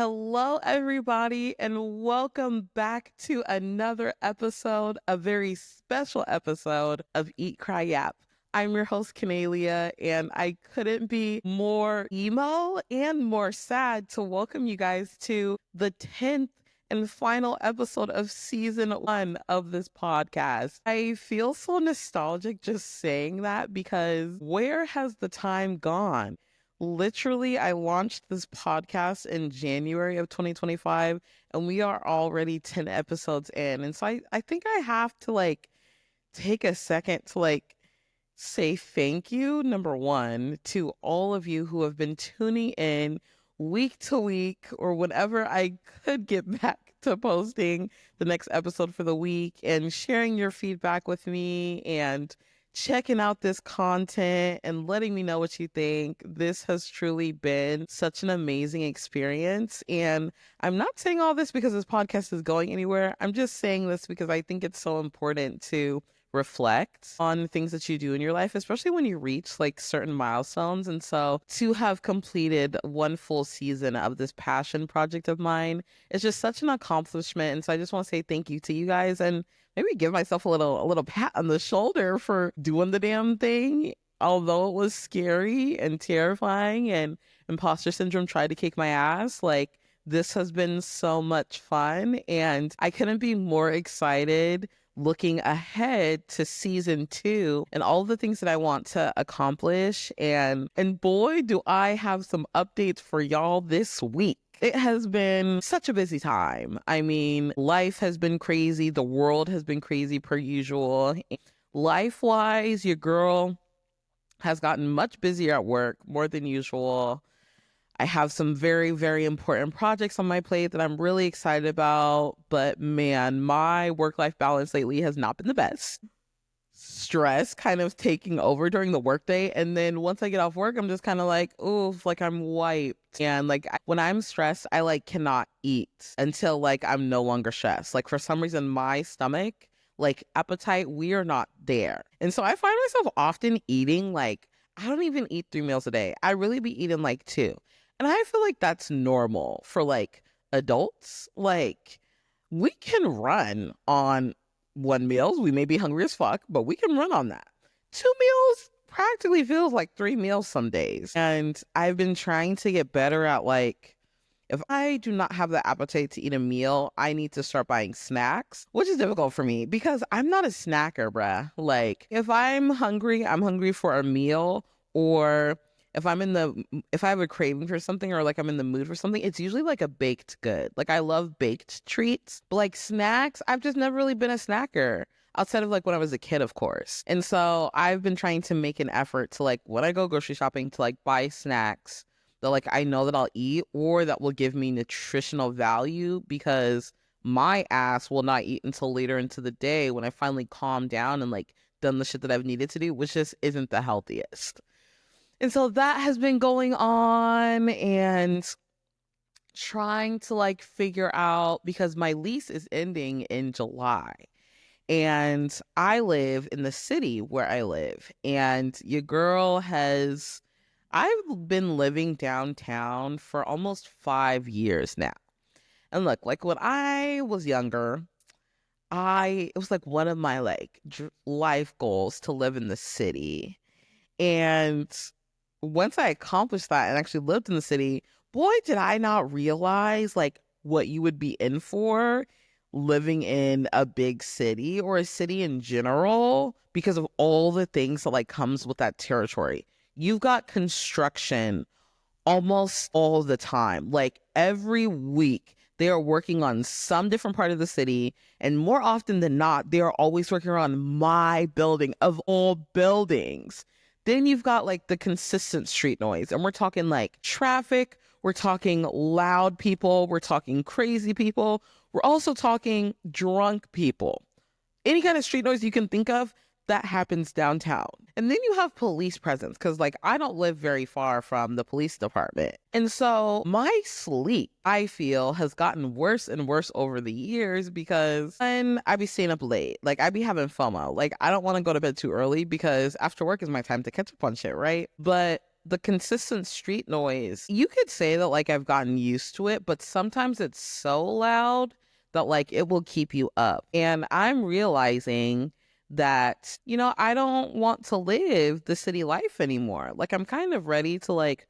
Hello, everybody, and welcome back to another episode, a very special episode of Eat, Cry, Yap. I'm your host, Kenalia, and I couldn't be more emo and more sad to welcome you guys to the 10th and final episode of season 1 of this podcast. I feel so nostalgic just saying that because where has the time gone? Literally, I launched this podcast in January of 2025, and we are already 10 episodes in. And so I think I have to take a second to say thank you, number one, to all of you who have been tuning in week to week or whenever I could get back to posting the next episode for the week and sharing your feedback with me and checking out this content and letting me know what you think. This has truly been such an amazing experience. And I'm not saying all this because this podcast is going anywhere. I'm just saying this because I think it's so important to reflect on things that you do in your life, especially when you reach certain milestones. And so to have completed one full season of this passion project of mine is just such an accomplishment. And so I just want to say thank you to you guys and maybe give myself a little pat on the shoulder for doing the damn thing. Although it was scary and terrifying and imposter syndrome tried to kick my ass, this has been so much fun and I couldn't be more excited looking ahead to season 2 and all the things that I want to accomplish. And boy, do I have some updates for y'all this week. It has been such a busy time. I mean, life has been crazy. The world has been crazy per usual. Life-wise, your girl has gotten much busier at work, more than usual. I have some very, very important projects on my plate that I'm really excited about. But man, my work-life balance lately has not been the best. Stress kind of taking over during the workday. And then once I get off work, I'm just kind of oof, I'm wiped. And when I'm stressed, I cannot eat until I'm no longer stressed. For some reason, my stomach, appetite, we are not there. And so I find myself often eating, I don't even eat 3 meals a day. I really be eating 2. And I feel that's normal for adults. We can run on 1 meal. We may be hungry as fuck, but we can run on that. 2 meals practically feels like 3 meals some days. And I've been trying to get better at if I do not have the appetite to eat a meal, I need to start buying snacks, which is difficult for me because I'm not a snacker, bruh. If I'm hungry for a meal, or if I have a craving for something or I'm in the mood for something, it's usually a baked good. I love baked treats, but snacks, I've just never really been a snacker outside of when I was a kid, of course. And so I've been trying to make an effort to when I go grocery shopping to buy snacks that I know that I'll eat or that will give me nutritional value, because my ass will not eat until later into the day when I finally calm down and done the shit that I've needed to do, which just isn't the healthiest. And so that has been going on, and trying to figure out, because my lease is ending in July and I live in the city where I live, and your girl I've been living downtown for almost 5 years now. And look, when I was younger, it was one of my life goals to live in the city. And once I accomplished that and actually lived in the city, boy, did I not realize what you would be in for living in a big city or a city in general, because of all the things that comes with that territory. You've got construction almost all the time. Every week they are working on some different part of the city, and more often than not, they are always working on my building of all buildings. Then you've got the consistent street noise, and we're talking traffic, we're talking loud people, we're talking crazy people, we're also talking drunk people. Any kind of street noise you can think of, that happens downtown. And then you have police presence, because I don't live very far from the police department. And so my sleep, I feel, has gotten worse and worse over the years, because when I be staying up late, I be having FOMO. I don't want to go to bed too early because after work is my time to catch up on shit, right? But the consistent street noise, you could say that like I've gotten used to it, but sometimes it's so loud that like it will keep you up. And I'm realizing that, I don't want to live the city life anymore. Like I'm kind of ready to like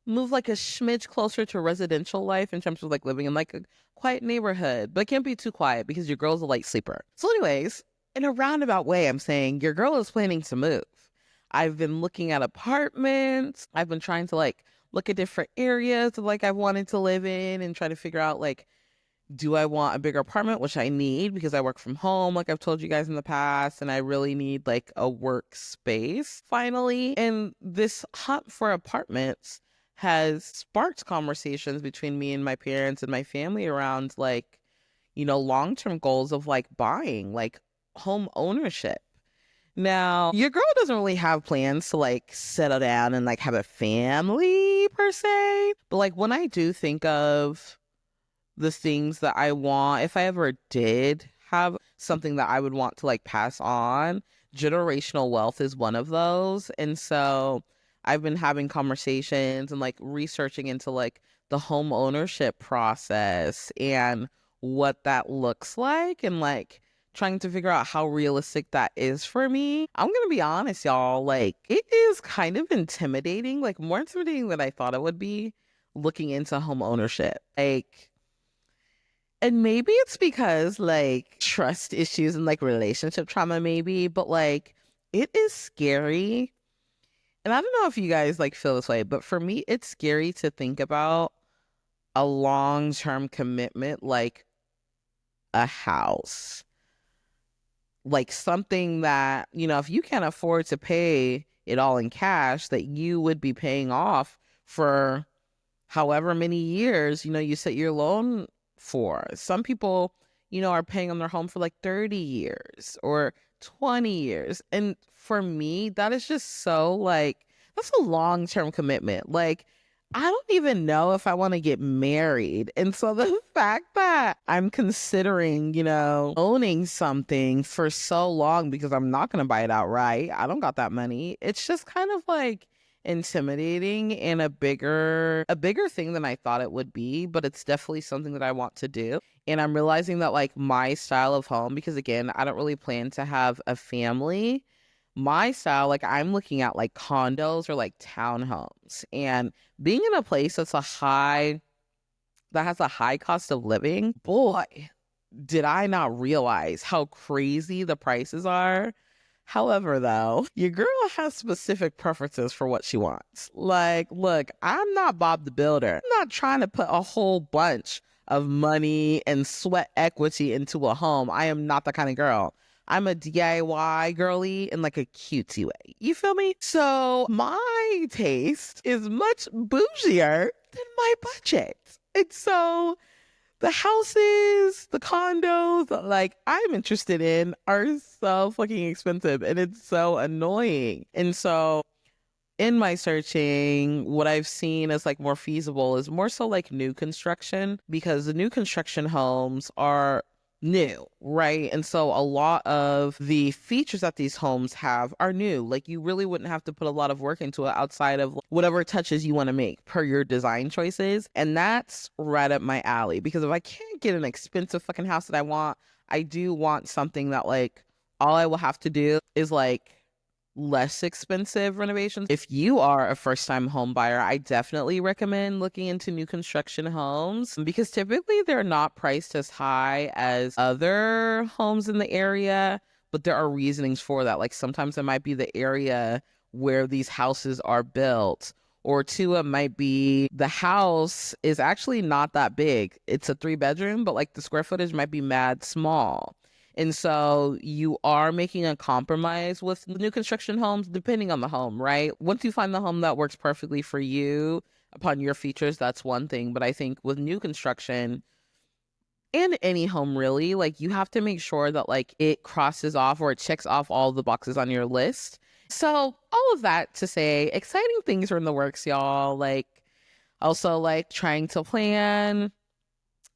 move like a smidge closer to residential life in terms of like living in like a quiet neighborhood, but it can't be too quiet because your girl's a light sleeper. So, anyways, in a roundabout way, I'm saying your girl is planning to move. I've been looking at apartments. I've been trying to like look at different areas of like I wanted to live in and try to figure out like, do I want a bigger apartment, which I need because I work from home, like I've told you guys in the past, and I really need like a workspace finally. And this hunt for apartments has sparked conversations between me and my parents and my family around like, long-term goals of like buying, like home ownership. Now, your girl doesn't really have plans to like settle down and like have a family per se, but like when I do think of the things that I want, if I ever did have something that I would want to like pass on, generational wealth is one of those. And so I've been having conversations and like researching into like the home ownership process and what that looks like and like trying to figure out how realistic that is for me. I'm gonna be honest, y'all, like it is kind of intimidating, like more intimidating than I thought it would be looking into home ownership. Like, and maybe it's because like trust issues and like relationship trauma, maybe, but like it is scary. And I don't know if you guys like feel this way, but for me, it's scary to think about a long-term commitment like a house. Like something that, if you can't afford to pay it all in cash, that you would be paying off for however many years, you set your loan for. Some people, are paying on their home for like 30 years or 20 years. And for me, that is just so like, that's a long-term commitment. Like, I don't even know if I want to get married. And so the fact that I'm considering, owning something for so long because I'm not going to buy it outright, I don't got that money. It's just kind of like intimidating and a bigger thing than I thought it would be, but it's definitely something that I want to do. And I'm realizing that like my style of home, because again, I don't really plan to have a family. My style, like I'm looking at like condos or like townhomes, and being in a place that has a high cost of living, boy, did I not realize how crazy the prices are. However, though, your girl has specific preferences for what she wants. Like, look, I'm not Bob the Builder. I'm not trying to put a whole bunch of money and sweat equity into a home. I am not the kind of girl. I'm a DIY girly in like a cutesy way. You feel me? So my taste is much bougier than my budget. And so the houses, the condos, like I'm interested in are so fucking expensive and it's so annoying. And so in my searching, what I've seen as like more feasible is more so like new construction, because the new construction homes are new, right? And so a lot of the features that these homes have are new. Like you really wouldn't have to put a lot of work into it outside of whatever touches you want to make per your design choices. And that's right up my alley, because if I can't get an expensive fucking house that I want, I do want something that like all I will have to do is like less expensive renovations. If you are a first-time home buyer, I definitely recommend looking into new construction homes, because typically they're not priced as high as other homes in the area, but there are reasonings for that. Like sometimes it might be the area where these houses are built, or two, it might be the house is actually not that big. It's a 3-bedroom, but like the square footage might be mad small. And so you are making a compromise with new construction homes, depending on the home, right? Once you find the home that works perfectly for you, upon your features, that's one thing. But I think with new construction and any home really, like you have to make sure that like it crosses off or it checks off all the boxes on your list. So all of that to say, exciting things are in the works, y'all. Like also like trying to plan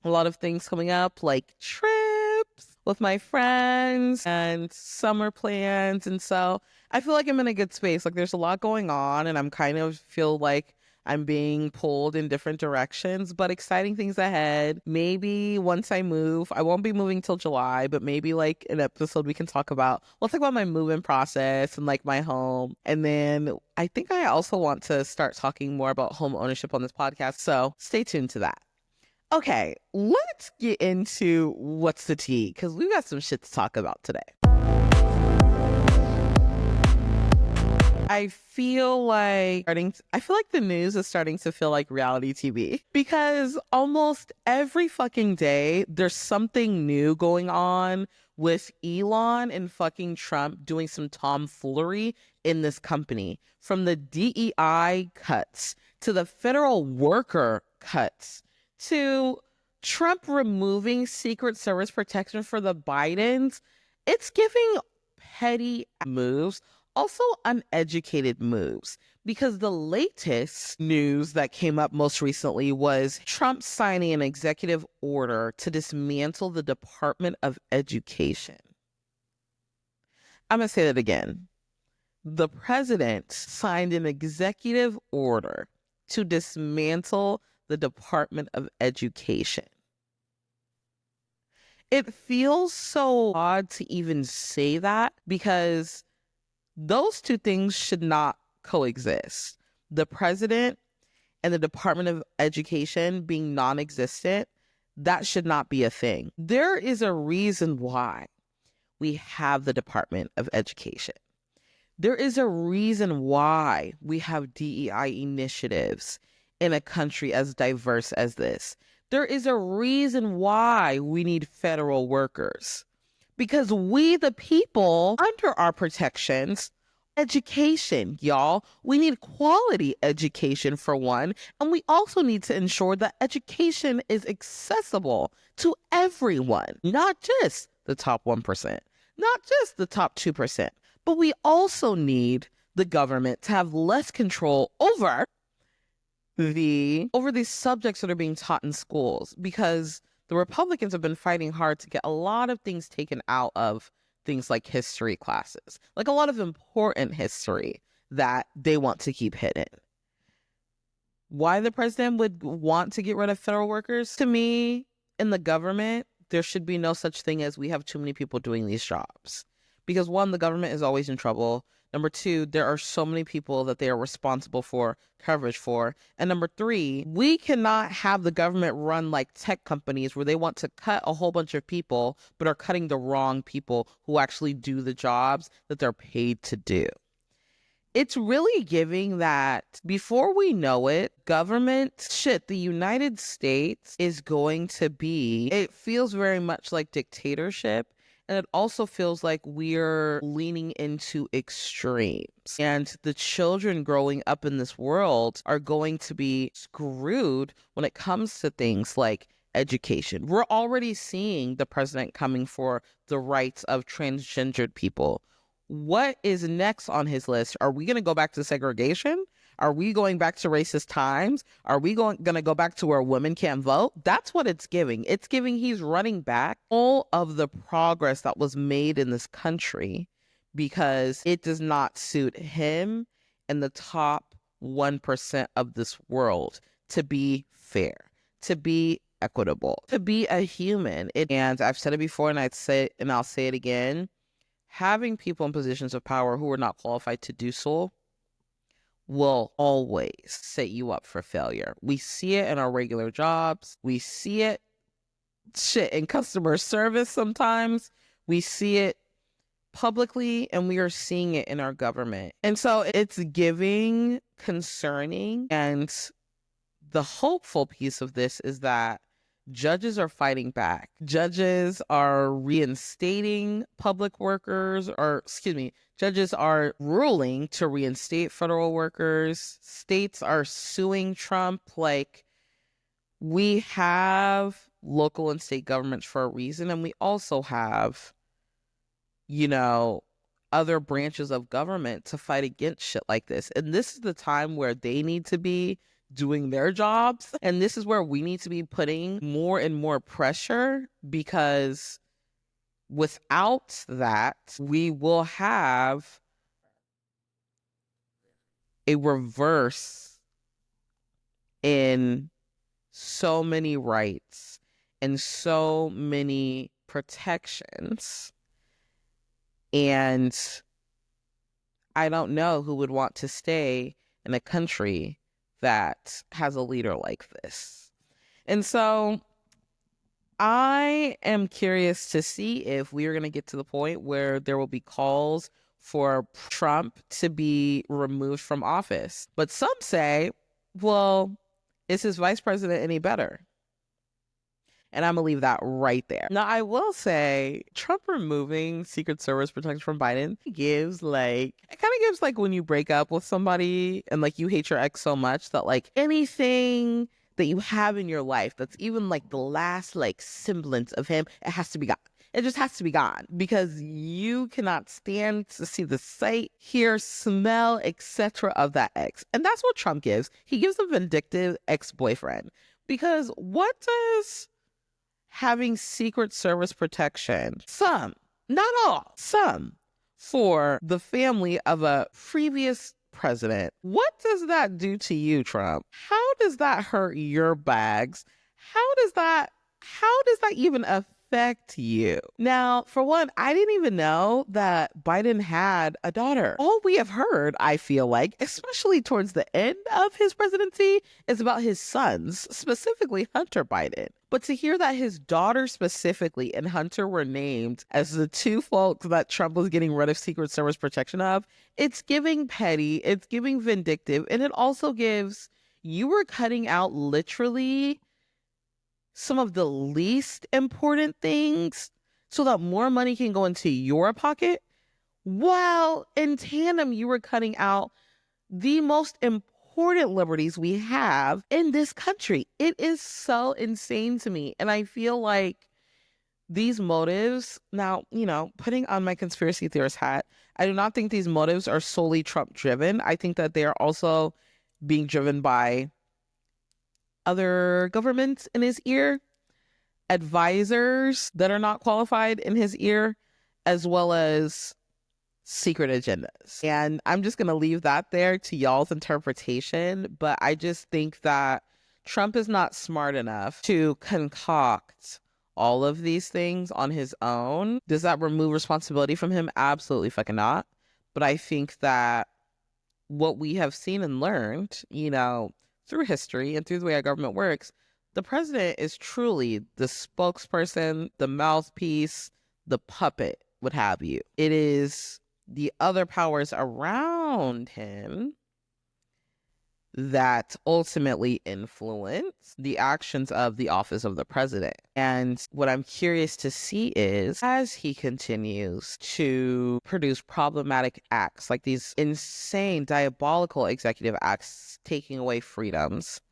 a lot of things coming up, like trips. with my friends and summer plans. And so I feel like I'm in a good space. Like there's a lot going on and I'm kind of feel like I'm being pulled in different directions, but exciting things ahead. Maybe once I move, I won't be moving till July, but maybe like an episode we can talk about. We'll talk about my move-in process and like my home. And then I think I also want to start talking more about home ownership on this podcast. So stay tuned to that. Okay, let's get into what's the tea, because we've got some shit to talk about today. I feel like the news is starting to feel like reality TV because almost every fucking day there's something new going on with Elon and fucking Trump doing some tomfoolery in this company. From the DEI cuts to the federal worker cuts to Trump removing Secret Service protection for the Bidens. It's giving petty moves, also uneducated moves, because the latest news that came up most recently was Trump signing an executive order to dismantle the Department of Education. I'm going to say that again. The president signed an executive order to dismantle the Department of Education. It feels so odd to even say that because those two things should not coexist. The president and the Department of Education being non-existent, that should not be a thing. There is a reason why we have the Department of Education. There is a reason why we have DEI initiatives in a country as diverse as this. There is a reason why we need federal workers. Because we, the people, under our protections, education, y'all. We need quality education for one, and we also need to ensure that education is accessible to everyone, not just the top 1%, not just the top 2%, but we also need the government to have less control over these subjects that are being taught in schools, because the Republicans have been fighting hard to get a lot of things taken out of things like history classes, like a lot of important history that they want to keep hidden. Why the president would want to get rid of federal workers? To me, in the government, there should be no such thing as we have too many people doing these jobs. Because one, the government is always in trouble. Number two, there are so many people that they are responsible for coverage for. And number three, we cannot have the government run like tech companies where they want to cut a whole bunch of people, but are cutting the wrong people who actually do the jobs that they're paid to do. It's really giving that before we know it, the United States is going to be, it feels very much like dictatorship. And it also feels like we're leaning into extremes. And the children growing up in this world are going to be screwed when it comes to things like education. We're already seeing the president coming for the rights of transgendered people. What is next on his list? Are we going to go back to segregation? Are we going back to racist times? Are we going to go back to where women can't vote? That's what it's giving. It's giving he's running back all of the progress that was made in this country because it does not suit him and the top 1% of this world to be fair, to be equitable, to be a human. And I've said it before and I'll say it again. Having people in positions of power who are not qualified to do so will always set you up for failure. We see it in our regular jobs. We see it in customer service sometimes. We see it publicly, and we are seeing it in our government. And so it's giving concerning. And the hopeful piece of this is that judges are fighting back. Judges are reinstating judges are ruling to reinstate federal workers. States are suing Trump. Like, we have local and state governments for a reason, and we also have, other branches of government to fight against shit like this. And this is the time where they need to be doing their jobs. And this is where we need to be putting more and more pressure, because without that, we will have a reverse in so many rights and so many protections. And I don't know who would want to stay in a country that has a leader like this. And so I am curious to see if we are going to get to the point where there will be calls for Trump to be removed from office. But some say, well, is his vice president any better? And I'm going to leave that right there. Now, I will say Trump removing Secret Service protection from Biden it kind of gives like when you break up with somebody and like you hate your ex so much that like anything that you have in your life that's even like the last like semblance of him, it has to be gone. It just has to be gone because you cannot stand to see the sight, hear, smell, etc. of that ex. And that's what Trump gives. He gives a vindictive ex-boyfriend. Because what does having Secret Service protection, some, not all, some, for the family of a previous president, what does that do to you, Trump? How does that hurt your bags? How does that even affect you? Now, for one, I didn't even know that Biden had a daughter. All we have heard, I feel like, especially towards the end of his presidency, is about his sons, specifically Hunter Biden. But to hear that his daughter specifically and Hunter were named as the two folks that Trump was getting rid of Secret Service protection of, it's giving petty, it's giving vindictive, and it also gives, you were cutting out literally some of the least important things so that more money can go into your pocket, while in tandem you were cutting out the most important liberties we have in this country. It is so insane to me. And I feel like these motives, now, putting on my conspiracy theorist hat, I do not think these motives are solely Trump driven. I think that they are also being driven by other governments in his ear, advisors that are not qualified in his ear, as well as secret agendas. And I'm just going to leave that there to y'all's interpretation. But I just think that Trump is not smart enough to concoct all of these things on his own. Does that remove responsibility from him? Absolutely fucking not. But I think that what we have seen and learned, through history and through the way our government works, the president is truly the spokesperson, the mouthpiece, the puppet, what have you. It is the other powers around him that ultimately influence the actions of the office of the president. And what I'm curious to see is, as he continues to produce problematic acts, like these insane, diabolical executive acts taking away freedoms,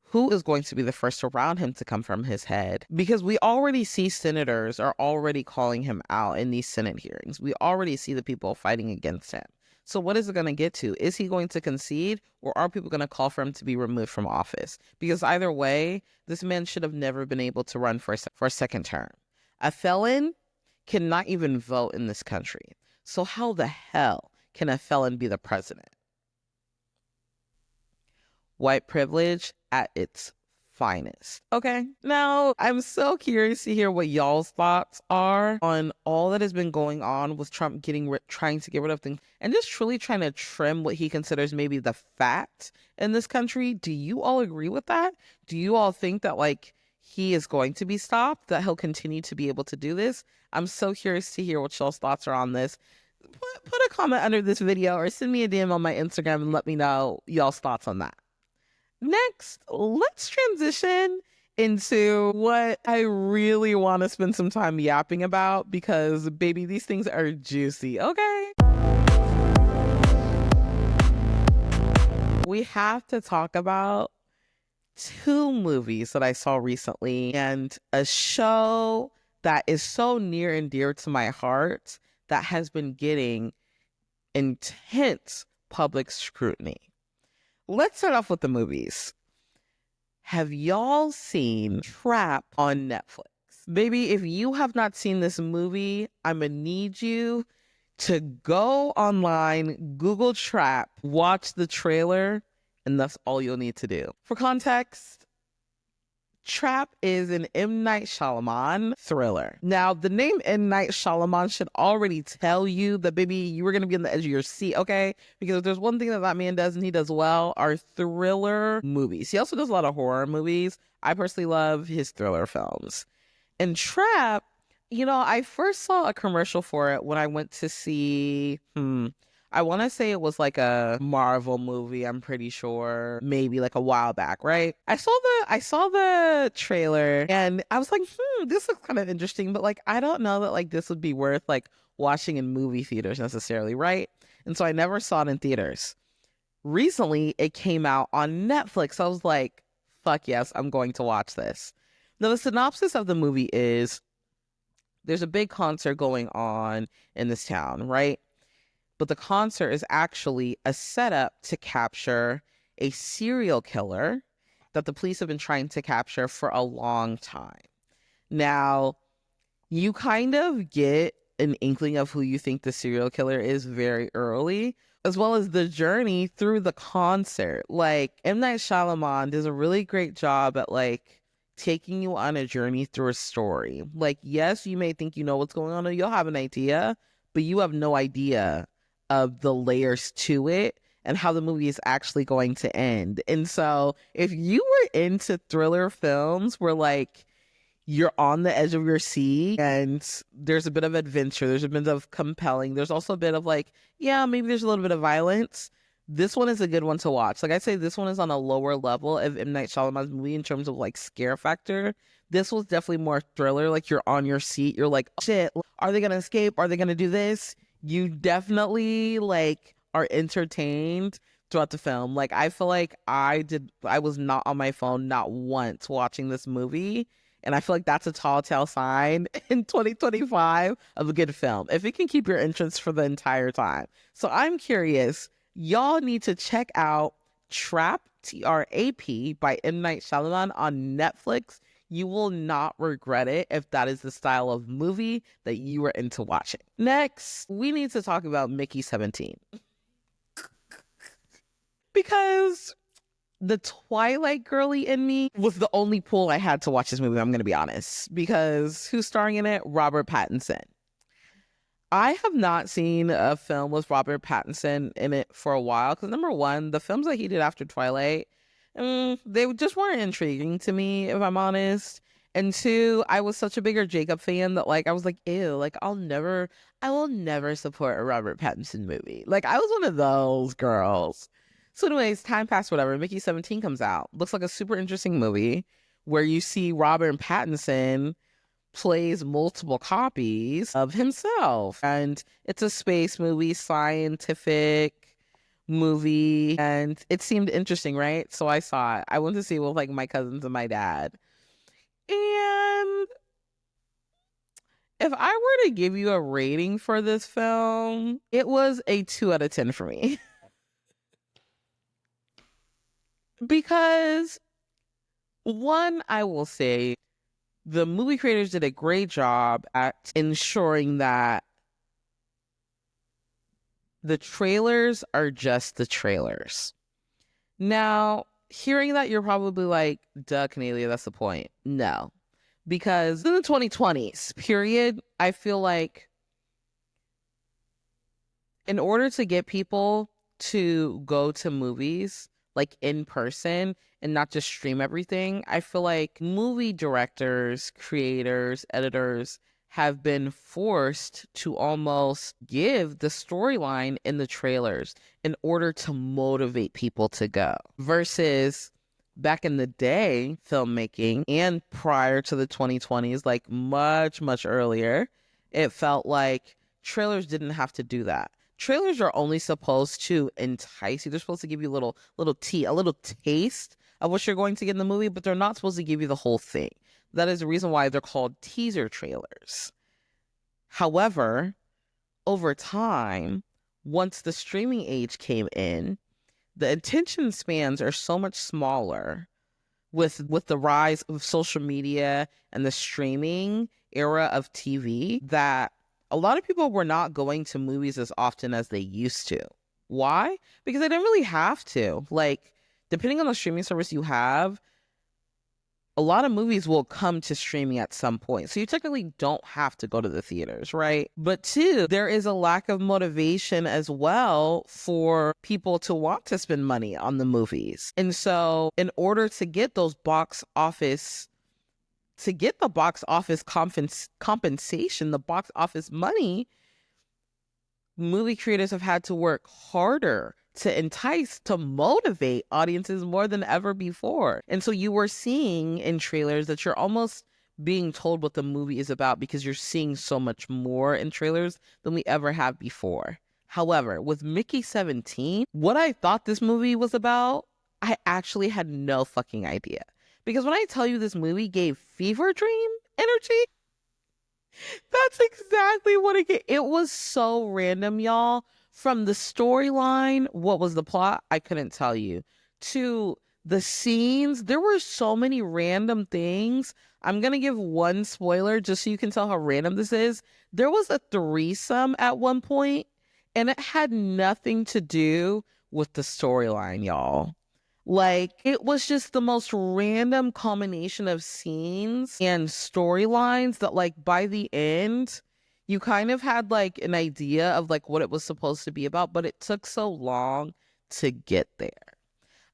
who is going to be the first around him to come from his head? Because we already see senators are already calling him out in these Senate hearings. We already see the people fighting against him. So what is it going to get to? Is he going to concede, or are people going to call for him to be removed from office? Because either way, this man should have never been able to run for a second term. A felon cannot even vote in this country. So how the hell can a felon be the president? White privilege at its finest. Okay, now I'm so curious to hear what y'all's thoughts are on all that has been going on with Trump trying to get rid of things and just truly trying to trim what he considers maybe the fat in this country. Do you all agree with that? Do you all think that he is going to be stopped, that he'll continue to be able to do this? I'm so curious to hear what y'all's thoughts are on this. Put a comment under this video or send me a DM on my Instagram and let me know y'all's thoughts on that. Next, let's transition into what I really want to spend some time yapping about, because, baby, these things are juicy, okay? We have to talk about two movies that I saw recently and a show that is so near and dear to my heart that has been getting intense public scrutiny. Let's start off with the movies. Have y'all seen Trap on Netflix? Baby, if you have not seen this movie, I'm gonna need you to go online, Google Trap, watch the trailer, and that's all you'll need to do. For context, Trap is an M. Night Shyamalan thriller. Now, the name M. Night Shyamalan should already tell you that, baby, you were going to be on the edge of your seat, okay? Because if there's one thing that man does and he does well, are thriller movies. He also does a lot of horror movies. I personally love his thriller films. And Trap, I first saw a commercial for it when I went to see, I want to say it was like a Marvel movie, I'm pretty sure, maybe like a while back, right? I saw the trailer and I was like, this looks kind of interesting, but like I don't know that like this would be worth like watching in movie theaters necessarily, right? And so I never saw it in theaters. Recently, it came out on Netflix. I was like, fuck yes, I'm going to watch this. Now, the synopsis of the movie is there's a big concert going on in this town, right? But the concert is actually a setup to capture a serial killer that the police have been trying to capture for a long time. Now, you kind of get an inkling of who you think the serial killer is very early, as well as the journey through the concert. Like, M. Night Shyamalan does a really great job at like taking you on a journey through a story. Like, yes, you may think you know what's going on, or you'll have an idea, but you have no idea of the layers to it and how the movie is actually going to end. And so if you were into thriller films where like you're on the edge of your seat and there's a bit of adventure, there's a bit of compelling, there's also a bit of like, yeah, maybe there's a little bit of violence, this one is a good one to watch. Like I say, this one is on a lower level of M. Night Shyamalan's movie in terms of like scare factor. This was definitely more thriller. Like you're on your seat. You're like, oh, shit, are they going to escape? Are they going to do this? You definitely like are entertained throughout the film. Like I feel like I was not on my phone not once watching this movie. And I feel like that's a tall tale sign in 2025 of a good film, if it can keep your interest for the entire time. So I'm curious, y'all need to check out Trap, Trap, by M. Night Shyamalan on Netflix. You will not regret it if that is the style of movie that you were into watching. Next, we need to talk about Mickey 17. Because the Twilight girly in me was the only pull I had to watch this movie, I'm going to be honest. Because who's starring in it? Robert Pattinson. I have not seen a film with Robert Pattinson in it for a while. Because number one, the films that he did after Twilight, they just weren't intriguing to me, if I'm honest. And two, I was such a bigger Jacob fan that like I was like, ew, like I will never support a Robert Pattinson movie. Like I was one of those girls. So anyways, time passed, whatever. Mickey 17 comes out. Looks like a super interesting movie where you see Robert Pattinson plays multiple copies of himself. And it's a space movie, scientific movie, and it seemed interesting, right? So I saw it. I went to see it with like my cousins and my dad. And if I were to give you a rating for this film, it was a 2 out of 10 for me. Because one, I will say the movie creators did a great job at ensuring that the trailers are just the trailers. Now, hearing that, you're probably like, duh, Kenalia, that's the point. No. Because in the 2020s, period, I feel like in order to get people to go to movies, like in person and not just stream everything, I feel like movie directors, creators, editors have been forced to almost give the storyline in the trailers in order to motivate people to go. Versus back in the day, filmmaking and prior to the 2020s, like much, much earlier, it felt like trailers didn't have to do that. Trailers are only supposed to entice you. They're supposed to give you a little taste of what you're going to get in the movie, but they're not supposed to give you the whole thing. That is the reason why they're called teaser trailers. However, over time, once the streaming age came in, the attention spans are so much smaller with the rise of social media and the streaming era of TV, that a lot of people were not going to movies as often as they used to. Why? Because they didn't really have to. Like, depending on the streaming service you have, a lot of movies will come to streaming at some point. So you technically don't have to go to the theaters, right? But two, there is a lack of motivation as well for people to want to spend money on the movies. And so in order to get those box office compensation, the box office money, movie creators have had to work harder to entice, to motivate audiences more than ever before. And so you were seeing in trailers that you're almost being told what the movie is about because you're seeing so much more in trailers than we ever have before. However, with Mickey 17, what I thought this movie was about, I actually had no fucking idea. Because when I tell you this movie gave fever dream energy, that's exactly what it was so random, y'all. From the storyline, what was the plot? I couldn't tell you. To the scenes, there were so many random things. I'm going to give one spoiler just so you can tell how random this is. There was a threesome at one point, and it had nothing to do with the storyline, y'all. Like, it was just the most random combination of scenes and storylines that, like, by the end, you kind of had, like, an idea of, like, what it was supposed to be about, but it took so long to get there.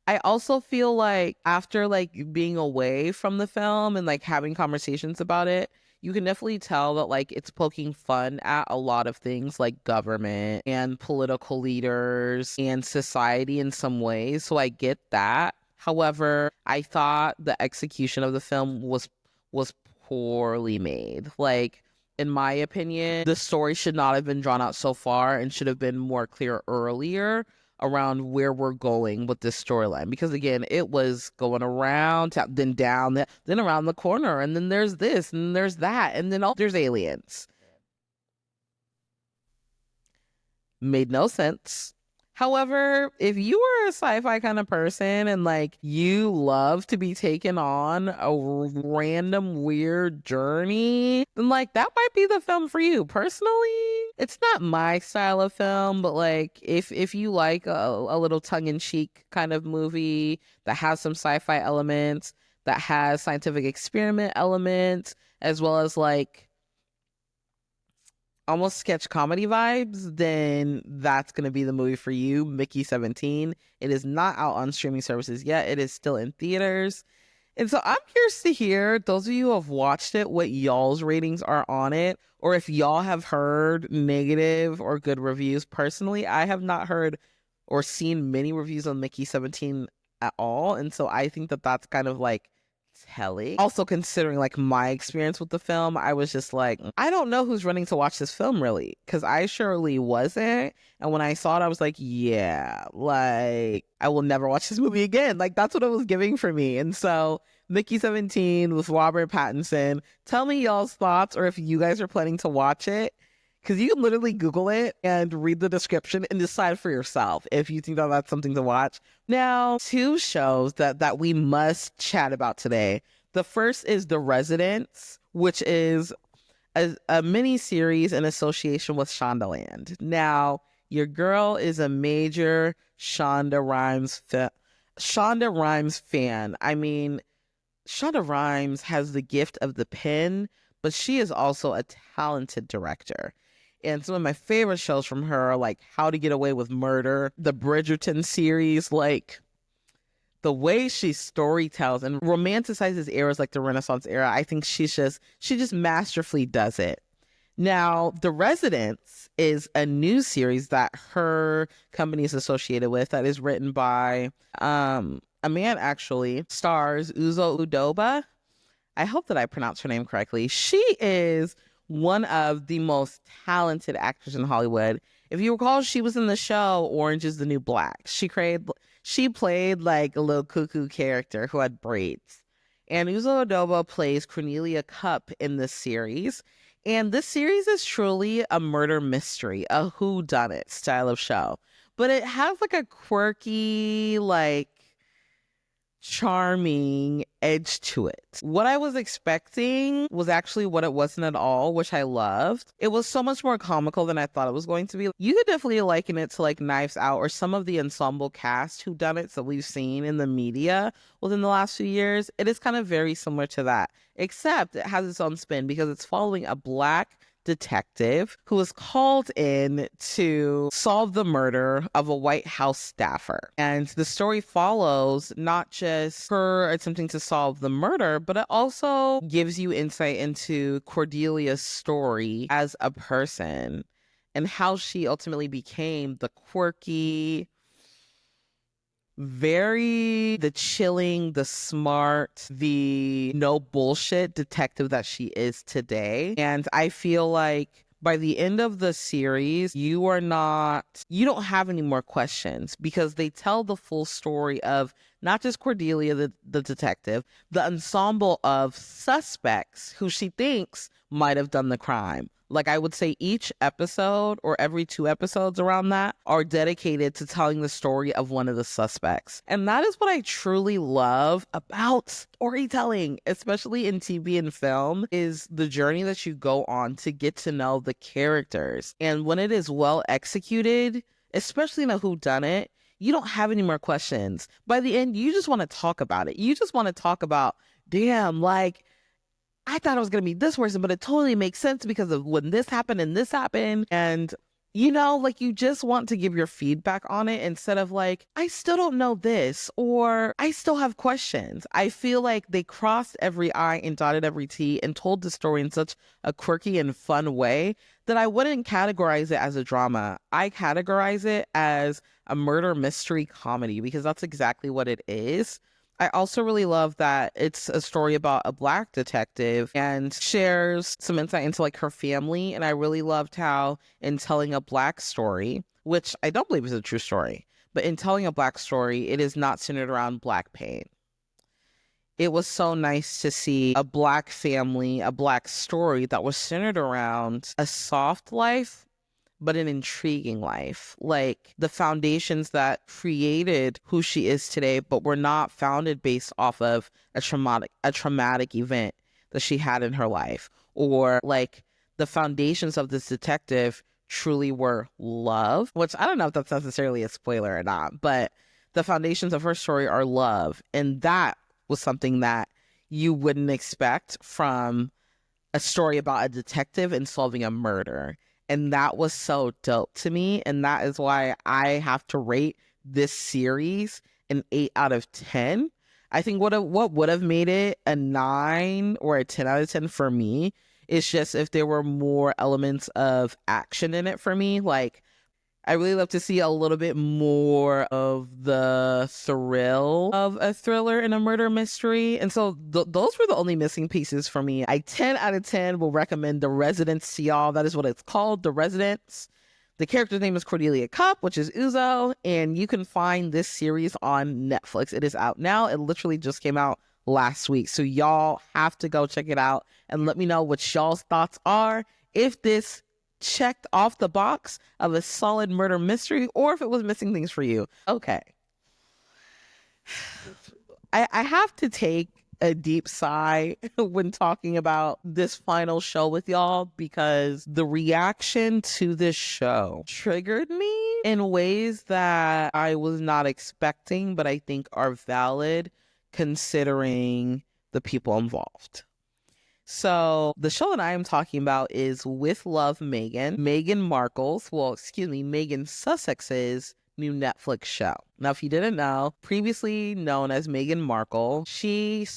I also feel like after, like, being away from the film and, like, having conversations about it, you can definitely tell that, like, it's poking fun at a lot of things like government and political leaders and society in some ways. So I get that. However, I thought the execution of the film was poorly made. Like, in my opinion, the story should not have been drawn out so far and should have been more clear earlier around where we're going with this storyline, because again, it was going around, then down, then around the corner, and then there's this and there's that, and then there's aliens. Made no sense. However, if you were a sci-fi kind of person and like you love to be taken on a random weird journey, then like that might be the film for you. Personally, it's not my style of film, but like if you like a little tongue-in-cheek kind of movie that has some sci-fi elements, that has scientific experiment elements, as well as like almost sketch comedy vibes, then that's going to be the movie for you. Mickey 17. It is not out on streaming services yet. It is still in theaters. And so I'm curious to hear, those of you who have watched it, what y'all's ratings are on it, or if y'all have heard negative or good reviews. Personally, I have not heard or seen many reviews on Mickey 17 at all. And so I think that that's kind of like telling. Also, considering like my experience with the film, I was just like, I don't know who's running to watch this film really, because I surely wasn't. And when I saw it, I was like, yeah, like I will never watch this movie again. Like that's what it was giving for me. And so Mickey 17 with Robert Pattinson. Tell me y'all's thoughts, or if you guys are planning to watch it, because you can literally Google it and read the description and decide for yourself if you think that that's something to watch. Now, two shows that we must chat about today. The first is The Residents, which is a mini series in association with Shondaland. Now, your girl is a major Shonda Rhimes fan. I mean, Shonda Rhimes has the gift of the pen, but she is also a talented director. And some of my favorite shows from her are like How to Get Away with Murder, the Bridgerton series, like the way she storytells and romanticizes eras like the Renaissance era. I think she just masterfully does it. Now, The Residents is a new series that her company is associated with that is written by a man, actually. Stars Uzo Udoba. I hope that I pronounced her name correctly. She is one of the most talented actors in Hollywood. If you recall, she was in the show Orange is the New Black. She played like a little cuckoo character who had braids. And Uzo Adoba plays Cornelia Cup in this series. And this series is truly a murder mystery, a whodunit style of show. But it has like a quirky, like charming edge to it. What I was expecting was actually what it wasn't at all, which I loved. It was so much more comical than I thought it was going to be. You could definitely liken it to like Knives Out or some of the ensemble cast whodunits that we've seen in the media within the last few years. It is kind of very similar to that, except it has its own spin because it's following a Black detective who was called in to solve the murder of a White House staffer. And the story follows not just her attempting to solve the murder, but it also gives you insight into Cordelia's story as a person and how she ultimately became the quirky, the chilling, the smart, the no bullshit detective that she is today. And I feel like by the end of the series, you don't have any more questions because they tell the full story of not just Cordelia, the detective, the ensemble of suspects who she thinks might have done the crime. Like I would say each episode or every 2 episodes around that are dedicated to telling the story of one of the suspects. And that is what I truly love about storytelling, especially in TV and film, is the journey that you go on to get to know the characters. And when it is well executed, especially in a whodunit, you don't have any more questions. By the end, you just want to talk about it. You just want to talk about, damn, like, I thought it was going to be this person, but it totally makes sense because of when this happened and this happened. And, like you just want to give your feedback on it instead of like, I still don't know this or I still have questions. I feel like they crossed every I and dotted every T and told the story in such a quirky and fun way that I wouldn't categorize it as a drama. I categorize it as a murder mystery comedy because that's exactly what it is. I also really love that it's a story about a Black detective and shares some insight into like her family. And I really loved how in telling a Black story, which I don't believe is a true story, but in telling a Black story, it is not centered around Black pain. It was so nice to see a Black family, a Black story that was centered around a soft life but an intriguing life. Like the foundations that created who she is today, but were not founded based off of a traumatic event that she had in her life. Or like the foundations of this detective truly were love, which I don't know if that's necessarily a spoiler or not, but the foundations of her story are love. And that was something that you wouldn't expect from a story about a detective and solving a murder. And that was so dope to me. And that is why I have to rate this series an 8 out of 10. I think what would have made it a 9 or a 10 out of 10 for me is just if there were more elements of action in it for me. Like, I really love to see a little bit more of the thrill of a thriller and a murder mystery. And so those were the only missing pieces for me. I 10 out of 10 will recommend The Residence to y'all. That is what it's called, The Residence. The character's name is Cordelia Cup, which is Uzo. And you can find this series on Netflix. It is out now. It literally just came out last week. So y'all have to go check it out and let me know what y'all's thoughts are. If this checked off the box of a solid murder mystery or if it was missing things for you. Okay. I have to take a deep sigh when talking about this final show with y'all because the reaction to this show triggered me in ways that I was not expecting, but I think are valid considering the people involved. So the show that I am talking about is With Love, Meghan, Meghan Sussex's new Netflix show. Now, if you didn't know, previously known as Meghan Markle, she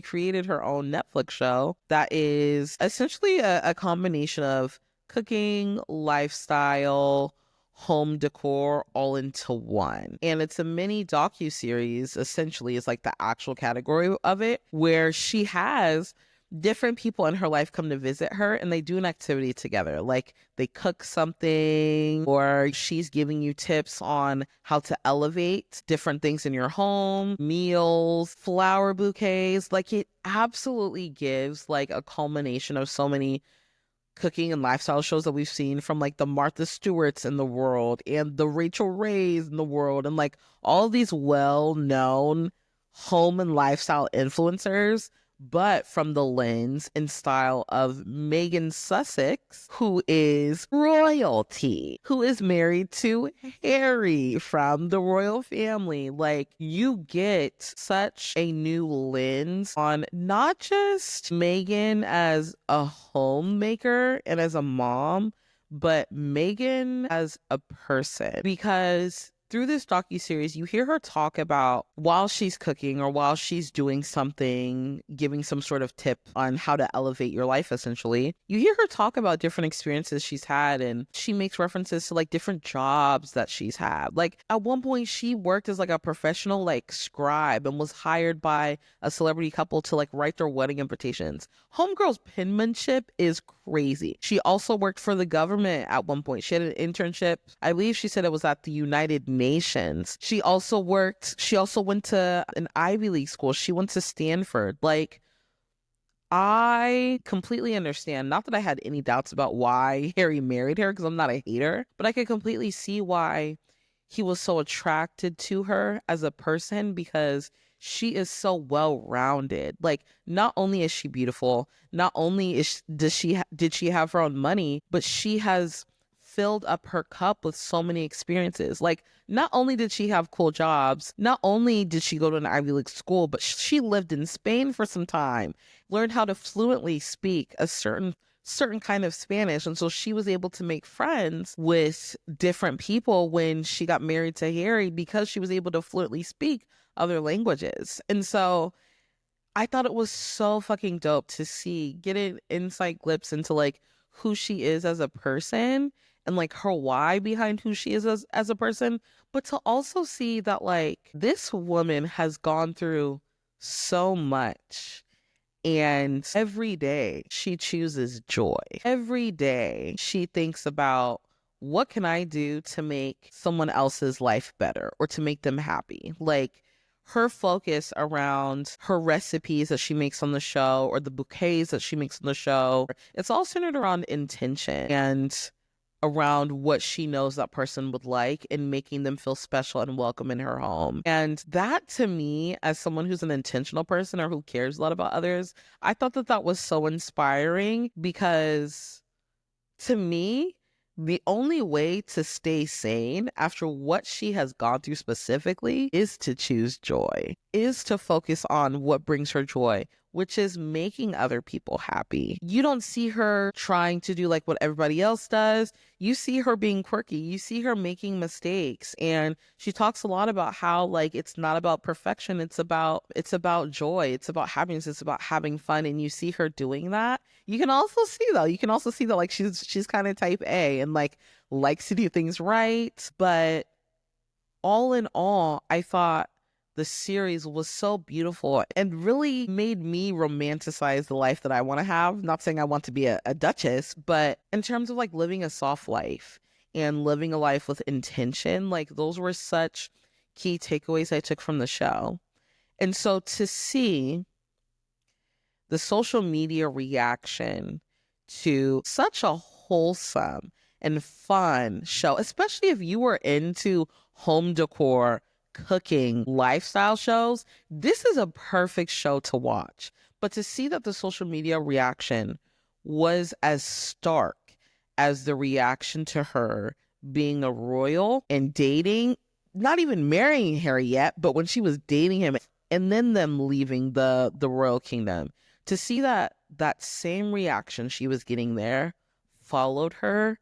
created her own Netflix show that is essentially a combination of cooking, lifestyle, home decor all into one. And it's a mini docuseries, essentially, is like the actual category of it, where she has different people in her life come to visit her and they do an activity together. Like they cook something or she's giving you tips on how to elevate different things in your home, meals, flower bouquets. Like it absolutely gives like a culmination of so many cooking and lifestyle shows that we've seen from like the Martha Stewarts in the world and the Rachel Rays in the world and like all these well-known home and lifestyle influencers, but from the lens and style of Megan Sussex, who is royalty, who is married to Harry from the royal family. Like, you get such a new lens on not just Megan as a homemaker and as a mom, but Megan as a person. Because through this docuseries, you hear her talk about while she's cooking or while she's doing something, giving some sort of tip on how to elevate your life, essentially. You hear her talk about different experiences she's had, and she makes references to like different jobs that she's had. Like, at one point, she worked as like a professional like scribe and was hired by a celebrity couple to like write their wedding invitations. Homegirl's penmanship is crazy. She also worked for the government at one point. She had an internship. I believe she said it was at the United Nations. She also went to an Ivy League school. She went to Stanford. Like, I completely understand. Not that I had any doubts about why Harry married her, because I'm not a hater, but I could completely see why he was so attracted to her as a person, because she is so well-rounded. Like, not only is she beautiful, not only did she have her own money, but she has filled up her cup with so many experiences. Like, not only did she have cool jobs, not only did she go to an Ivy League school, but she lived in Spain for some time, learned how to fluently speak a certain kind of Spanish. And so she was able to make friends with different people when she got married to Harry, because she was able to fluently speak other languages. And so I thought it was so fucking dope to get an insight glimpse into like who she is as a person and like her why behind who she is as a person, but to also see that like this woman has gone through so much. And every day she chooses joy. Every day she thinks about, what can I do to make someone else's life better or to make them happy? Like, her focus around her recipes that she makes on the show or the bouquets that she makes on the show, it's all centered around intention and around what she knows that person would like and making them feel special and welcome in her home. And that, to me, as someone who's an intentional person or who cares a lot about others, I thought that was so inspiring, because to me, the only way to stay sane after what she has gone through specifically is to choose joy, is to focus on what brings her joy, which is making other people happy. You don't see her trying to do like what everybody else does. You see her being quirky. You see her making mistakes. And she talks a lot about how like it's not about perfection. It's about joy. It's about happiness. It's about having fun. And you see her doing that. You can also see that like she's kind of type A and like likes to do things right. But all in all, I thought the series was so beautiful and really made me romanticize the life that I want to have. Not saying I want to be a duchess, but in terms of like living a soft life and living a life with intention, like those were such key takeaways I took from the show. And so to see the social media reaction to such a wholesome and fun show, especially if you were into home decor, cooking, lifestyle shows, this is a perfect show to watch. But to see that the social media reaction was as stark as the reaction to her being a royal and dating, not even marrying Harry yet, but when she was dating him and then them leaving the royal kingdom, to see that same reaction she was getting there followed her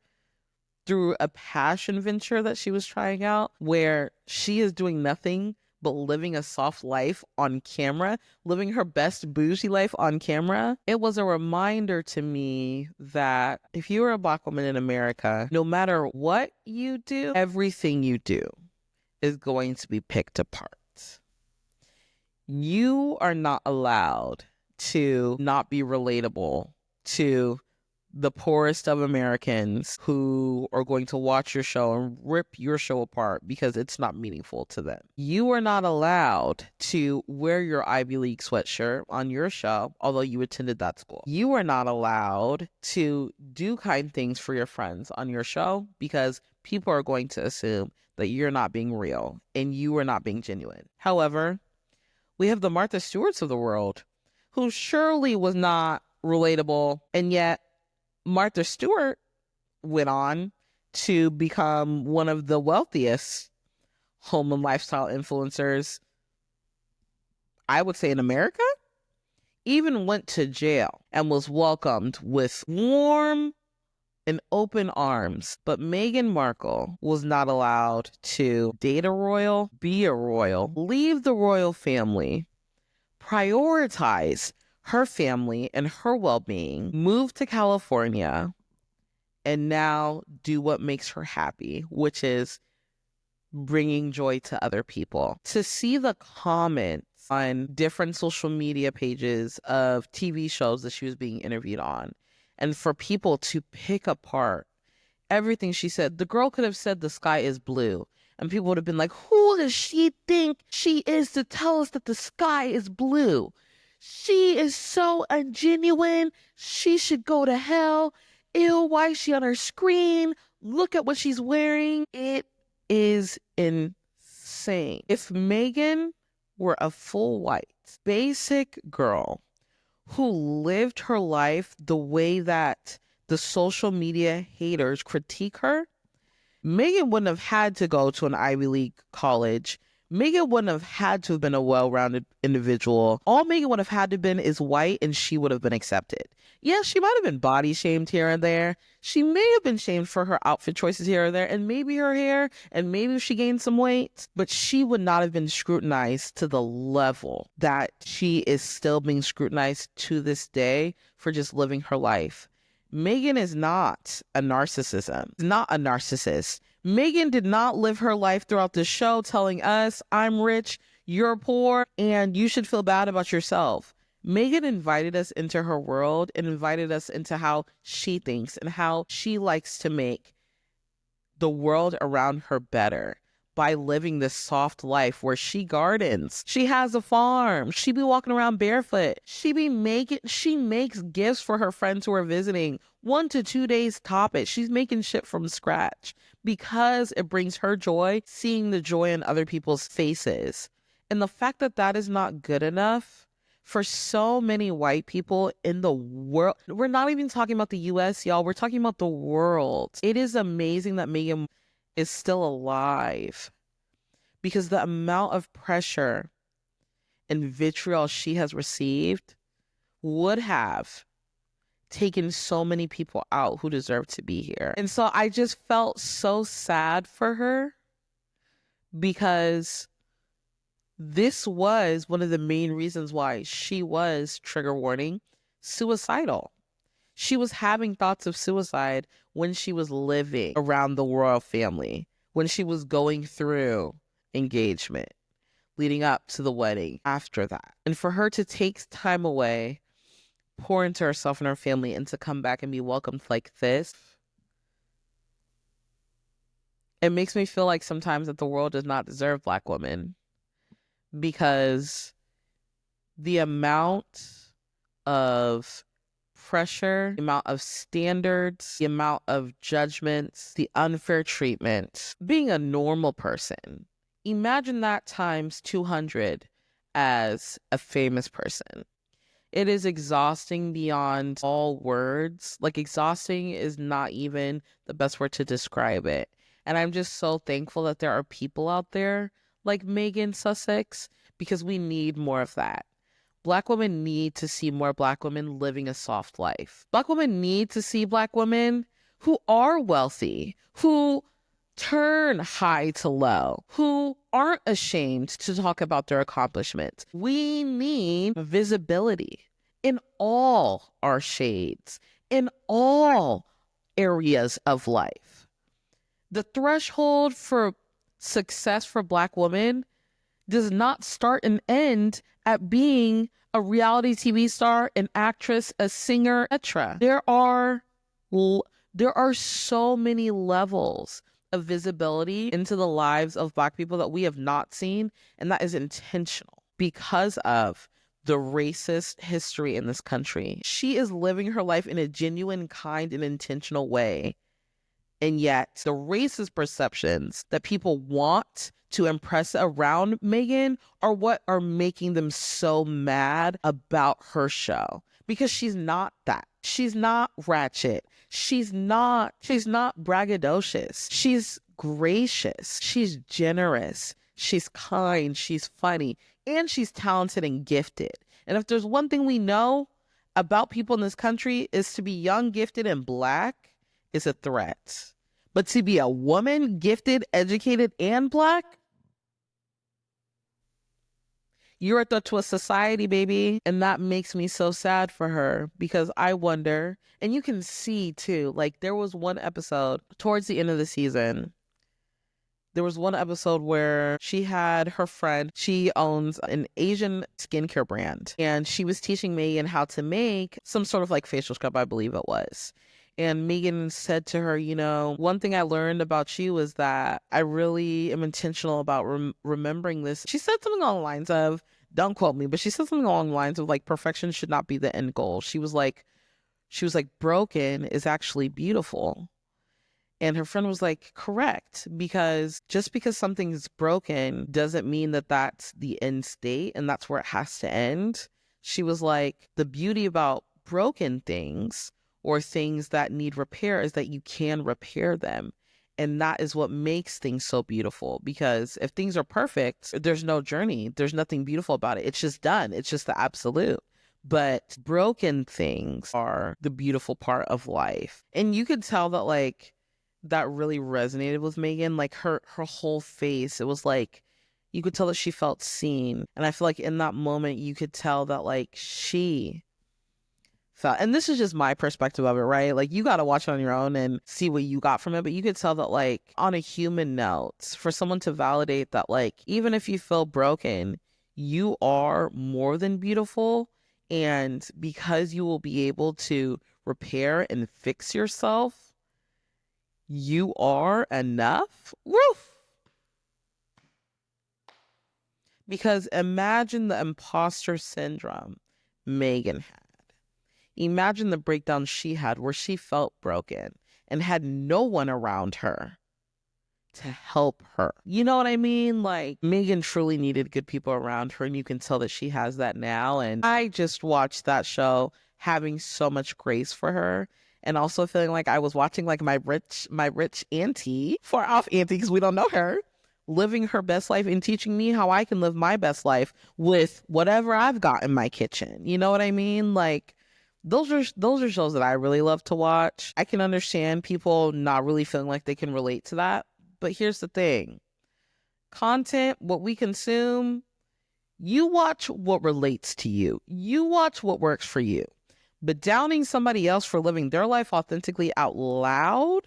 through a passion venture that she was trying out, where she is doing nothing but living a soft life on camera, living her best bougie life on camera. It was a reminder to me that if you are a Black woman in America, no matter what you do, everything you do is going to be picked apart. You are not allowed to not be relatable to the poorest of Americans who are going to watch your show and rip your show apart because it's not meaningful to them. You are not allowed to wear your Ivy League sweatshirt on your show, although you attended that school. You are not allowed to do kind things for your friends on your show because people are going to assume that you're not being real and you are not being genuine. However, We have the Martha Stewarts of the world, who surely was not relatable. And yet Martha Stewart went on to become one of the wealthiest home and lifestyle influencers, I would say, in America. Even went to jail and was welcomed with warm and open arms. But Meghan Markle was not allowed to date a royal, be a royal, leave the royal family, prioritize her family and her well-being, move to California, and now do what makes her happy, which is bringing joy to other people. To see the comments on different social media pages of TV shows that she was being interviewed on, and for people to pick apart everything she said. The girl could have said the sky is blue, and people would have been like, who does she think she is to tell us that the sky is blue? She is so ungenuine. She should go to hell. Ew, why is she on her screen? Look at what she's wearing. It is insane. If Meghan were a full white, basic girl who lived her life the way that the social media haters critique her, Meghan wouldn't have had to go to an Ivy League college. Meghan wouldn't have had to have been a well-rounded individual. All Meghan would have had to have been is white, and she would have been accepted. Yeah, she might have been body shamed here and there. She may have been shamed for her outfit choices here or there, and maybe her hair, and maybe she gained some weight, but she would not have been scrutinized to the level that she is still being scrutinized to this day for just living her life. Meghan is not a narcissist. Meghan did not live her life throughout the show telling us, I'm rich, you're poor, and you should feel bad about yourself. Meghan invited us into her world and invited us into how she thinks and how she likes to make the world around her better by living this soft life where she gardens. She has a farm. She be walking around barefoot. She makes gifts for her friends who are visiting 1 to 2 days top it. She's making shit from scratch because it brings her joy, seeing the joy in other people's faces. And the fact that that is not good enough for so many white people in the world. We're not even talking about the US, y'all. We're talking about the world. It is amazing that Meghan is still alive, because the amount of pressure and vitriol she has received would have taken so many people out who deserve to be here. And so I just felt so sad for her, because this was one of the main reasons why she was, trigger warning, suicidal. She was having thoughts of suicide when she was living around the royal family, when she was going through engagement, leading up to the wedding, after that. And for her to take time away, pour into herself and her family, and to come back and be welcomed like this, it makes me feel like sometimes that the world does not deserve Black women, because the amount of pressure, the amount of standards, the amount of judgments, the unfair treatment, being a normal person, imagine that times 200 as a famous person. It is exhausting beyond all words. Like, exhausting is not even the best word to describe it. And I'm just so thankful that there are people out there like Megan Sussex, because we need more of that. Black women need to see more Black women living a soft life. Black women need to see Black women who are wealthy, who turn high to low, who aren't ashamed to talk about their accomplishments. We need visibility in all our shades, in all areas of life. The threshold for success for Black women does not start and end at being a reality TV star, an actress, a singer, etc. There are so many levels of visibility into the lives of Black people that we have not seen, and that is intentional because of the racist history in this country. She is living her life in a genuine, kind, and intentional way And yet the racist perceptions that people want to impress around Meghan are what are making them so mad about her show. Because she's not that. She's not ratchet. She's not braggadocious. She's gracious. She's generous. She's kind. She's funny. And she's talented and gifted. And if there's one thing we know about people in this country is to be young, gifted, and Black is a threat. But to be a woman, gifted, educated, and Black, you're a threat to a society, baby. And that makes me so sad for her because I wonder, and you can see too, like there was one episode towards the end of the season. There was one episode where she had her friend, she owns an Asian skincare brand, and she was teaching Meghan how to make some sort of like facial scrub, I believe it was. And Meghan said to her, you know, one thing I learned about you is that I really am intentional about remembering this. She said something along the lines of, don't quote me, but she said something along the lines of like, perfection should not be the end goal. She was like, broken is actually beautiful. And her friend was like, correct, because just because something's broken doesn't mean that that's the end state and that's where it has to end. She was like, the beauty about broken things or things that need repair is that you can repair them. And that is what makes things so beautiful, because if things are perfect, there's no journey. There's nothing beautiful about it. It's just done. It's just the absolute. But broken things are the beautiful part of life. And you could tell that like, that really resonated with Meghan. Like her whole face, it was like you could tell that she felt seen. And I feel like in that moment you could tell that like she felt, and this is just my perspective of it, right? Like you got to watch it on your own and see what you got from it, but you could tell that like on a human note, for someone to validate that like even if you feel broken, you are more than beautiful, and because you will be able to repair and fix yourself, you are enough. Woof. Because imagine the imposter syndrome Meghan had. Imagine the breakdown she had where she felt broken and had no one around her to help her. You know what I mean? Like Meghan truly needed good people around her, and you can tell that she has that now. And I just watched that show having so much grace for her. And also feeling like I was watching like my rich auntie, far off auntie because we don't know her, living her best life and teaching me how I can live my best life with whatever I've got in my kitchen. You know what I mean? Like those are shows that I really love to watch. I can understand people not really feeling like they can relate to that. But here's the thing. Content, what we consume, you watch what relates to you. You watch what works for you. But downing somebody else for living their life authentically out loud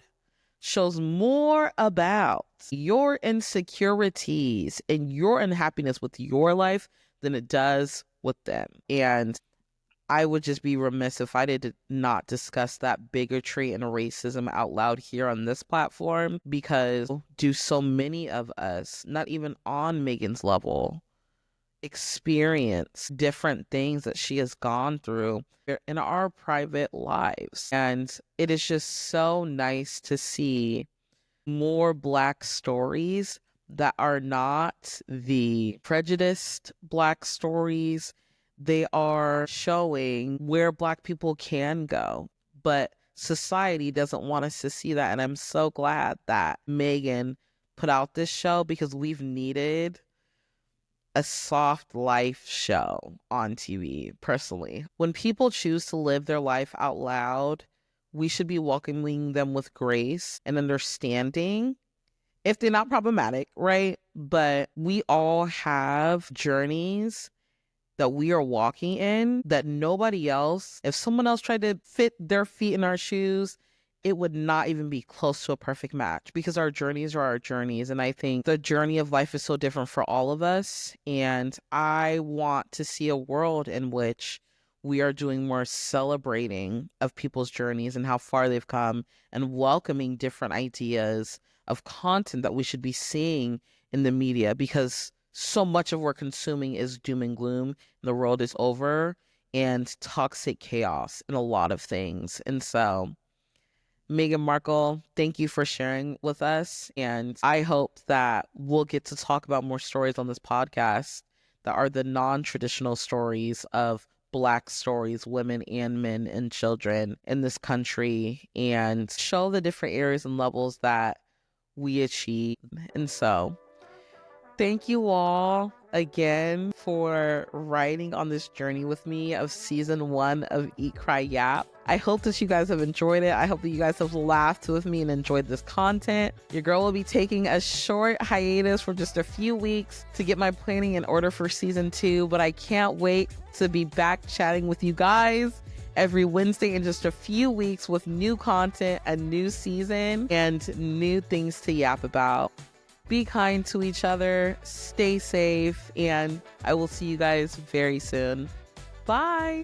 shows more about your insecurities and your unhappiness with your life than it does with them. And I would just be remiss if I did not discuss that bigotry and racism out loud here on this platform, because do so many of us, not even on Meghan's level, experience different things that she has gone through in our private lives. And it is just so nice to see more Black stories that are not the prejudiced Black stories. They are showing where Black people can go, but society doesn't want us to see that. And I'm so glad that Meghan put out this show, because we've needed a soft life show on TV, personally. When people choose to live their life out loud, we should be welcoming them with grace and understanding if they're not problematic, right? But we all have journeys that we are walking in that nobody else, if someone else tried to fit their feet in our shoes, it would not even be close to a perfect match, because our journeys are our journeys. And I think the journey of life is so different for all of us. And I want to see a world in which we are doing more celebrating of people's journeys and how far they've come, and welcoming different ideas of content that we should be seeing in the media, because so much of what we're consuming is doom and gloom, and the world is over, and toxic chaos in a lot of things. And so Meghan Markle, thank you for sharing with us. And I hope that we'll get to talk about more stories on this podcast that are the non-traditional stories of Black stories, women and men and children in this country, and show the different areas and levels that we achieve. And so thank you all again for riding on this journey with me of season 1 of Eat, Cry, Yap. I hope that you guys have enjoyed it. I hope that you guys have laughed with me and enjoyed this content. Your girl will be taking a short hiatus for just a few weeks to get my planning in order for season 2, but I can't wait to be back chatting with you guys every Wednesday in just a few weeks with new content, a new season, and new things to yap about. Be kind to each other, stay safe, and I will see you guys very soon. Bye.